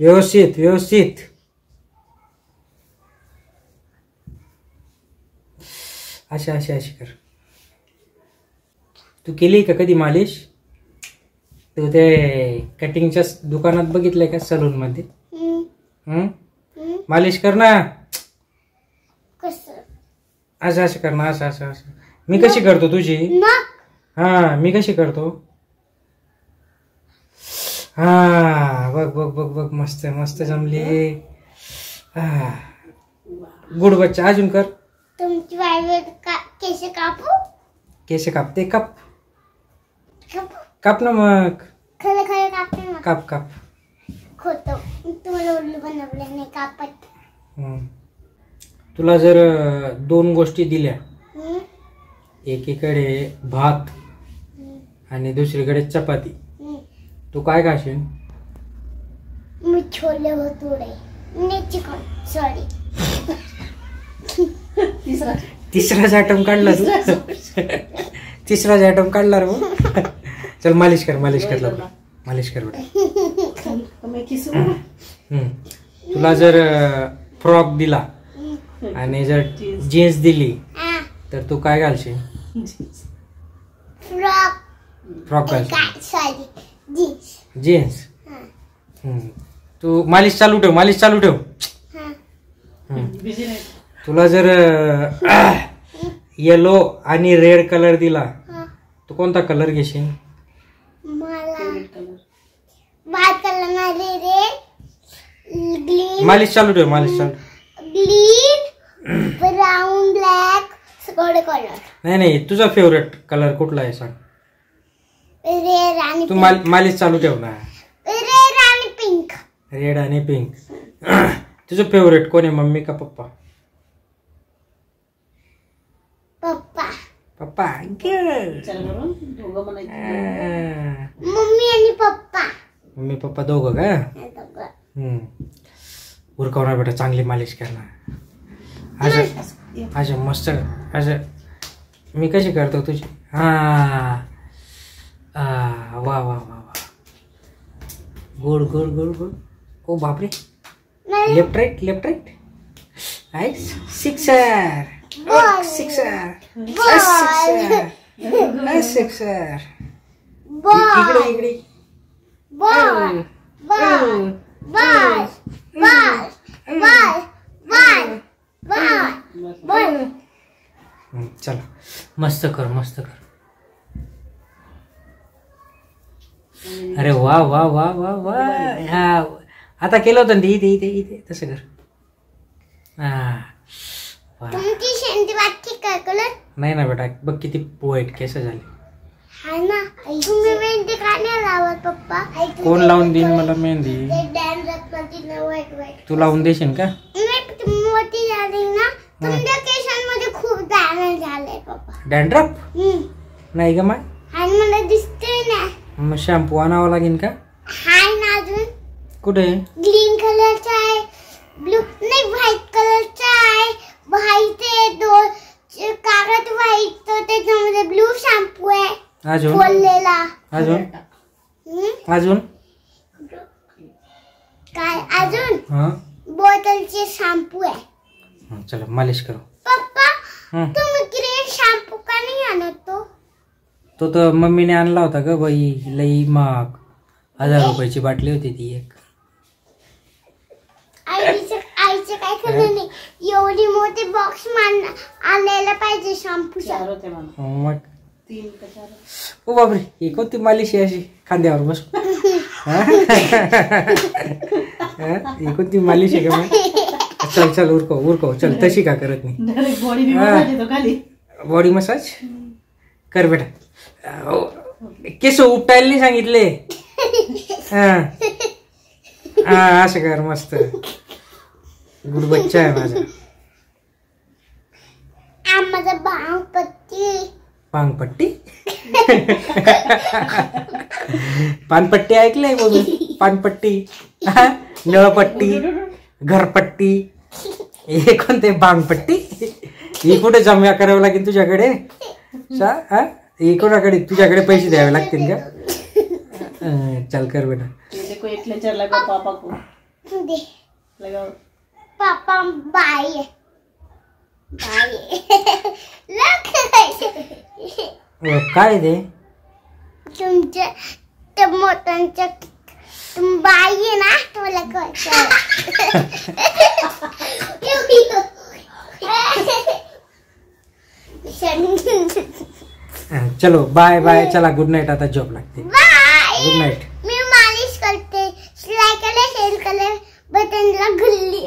व्यवस्थित व्यवस्थित. अशा अशी अशी कर. तू केली का कधी मालिश? तू ते कटिंगच्या दुकानात बघितलंय का सलून मध्ये? मालिश कर ना. असं असं कर ना. असं असं असं. मी कशी करतो तुझी? हा मी कशी करतो? हा बघ बघ बघ बघ. मस्त मस्त जमली. गुड बच्चा. अजून कर. तुमची केस कापू? केस कापते. काप काप ना मग. खरं खरं कापते मग. काप काप. खोटं. तुम्हाला उल्लू बनवलं नाही कापत. तुला जर 2 गोष्टी दिल्या, एकीकडे भात आणि दुसरीकडे चपाती, तू काय खाशील? मी छोले भटुरे. नाही चिकन. सॉरी. तिसराच आयटम काढला तू. तिसराच आयटम काढला रे. चल मालिश कर. मालिश कर लवकर. मालिश कर बेटा. तुला जर फ्रॉक दिला आणि जर जीन्स दिली तर तू काय घालशील? फ्रॉक. फ्रॉक घालशील. Sorry jeans. जीन्स. तू मालिश चालू ठेव. मालिश चालू ठेव. तुला जर येलो आणि रेड कलर दिला तू कोणता कलर घेशील? मला व्हाईट कलर मध्ये रेड. ग्रीन. मालिश चालू ठेव. मालिश चालू. ग्रीन ब्राऊन ब्लॅक सगळे कलर. नाही नाही तुझा फेवरेट कलर कुठला आहे सांग? रेड आणि तू मालिश चालू ठेव ना. रेड आणि पिंक. रेड आणि पिंक. तुझं फेवरेट कोण आहे, मम्मी का पप्पा? पप्पा. पप्पा. मम्मी आणि पप्पा. मम्मी पप्पा दोघं का? उरकवणार बेटा. चांगली मालिश करणार. असं असं मस्त असं. मी कशी करतो तुझी? हा वा वा वा वा. Good good good good. ओ बापरे. Left right left right. Nice. Sixer. Sixer. Sixer. इकडे इकडे. Ball ball ball ball ball ball ball ball. चला मस्त कर. मस्त कर. अरे वा वा वा वा वा. हा आता केलं होतं ना. इथे इथे इथे तसं कर. तुमची शेंडी वाटते का कलर? नाही ना बेटा. बघ किती वाईट केस झाले. हा ना. तुम्ही मेहंदी का नाही लावत पप्पा? कोण लावून देईन मला मेहंदी? तू लावून देशील का? मोठी झाली ना तुमच्या केसांमध्ये खूप डॅमेज झालंय पप्पा. डॅन्ड्रफ? नाही का मग? आणि मला दिसते ना. मग शॅम्पू आणावा लागेल का? हाय ना अजून. कुठे? ग्रीन कलरचा आहे. ब्लू नाही व्हाईट कलरचा आहे. व्हाईट आहे. दोन कागद व्हाईट तर त्याच्यामध्ये ब्लू शॅम्पू आहे. अजून? खोललेला. अजून? अजून काय अजून? हा बॉटलचे शॅम्पू आहे. चला मालिश करू. पप्पा तुम्ही ग्रीन शॅम्पू का नाही आणत? तो तर मम्मीने आणला होता ग बाई. लई महाग. 1000 रुपयाची बाटली होती ती एक. आईचं काय खरं नाही. एवढी मोठी बॉक्स आणायला पाहिजे शॅम्पूचा. मग 3 का 4. ओ बापरे. ही कोणती मालिश आहे अशी खांद्यावर बस? ही कोणती मालिश आहे का मग? चल चल उरकव उरकव. चल तशी का करत नाही? बॉडी मसाज कर बेटा. केस उपटायला नाही सांगितले. हा असं कर. मस्त गुड बच्चा आहे माझा. माझा बांगपट्टी. पानपट्टी. पानपट्टी ऐकलंय बोलून? पानपट्टी. नळपट्टी. घरपट्टी. हे कोणते? बांगपट्टी. ही कुठे जमा करावं लागेल तुझ्याकडे? ही कोणाकडे? तुझ्याकडे पैसे द्यावे लागतील का? चल कर बेटा. दे लगाओ. पापा बाय बाय लग काय ते तुमच्या त्या मोठ्यांच्या तुम बाई आहे ना तुम्हाला कळतं. चलो बाय बाय. चला गुड नाईट. आता झोप लागते. Bye good night. मी मालिश करते. लाईक करा शेअर करा बटनला गुल्ली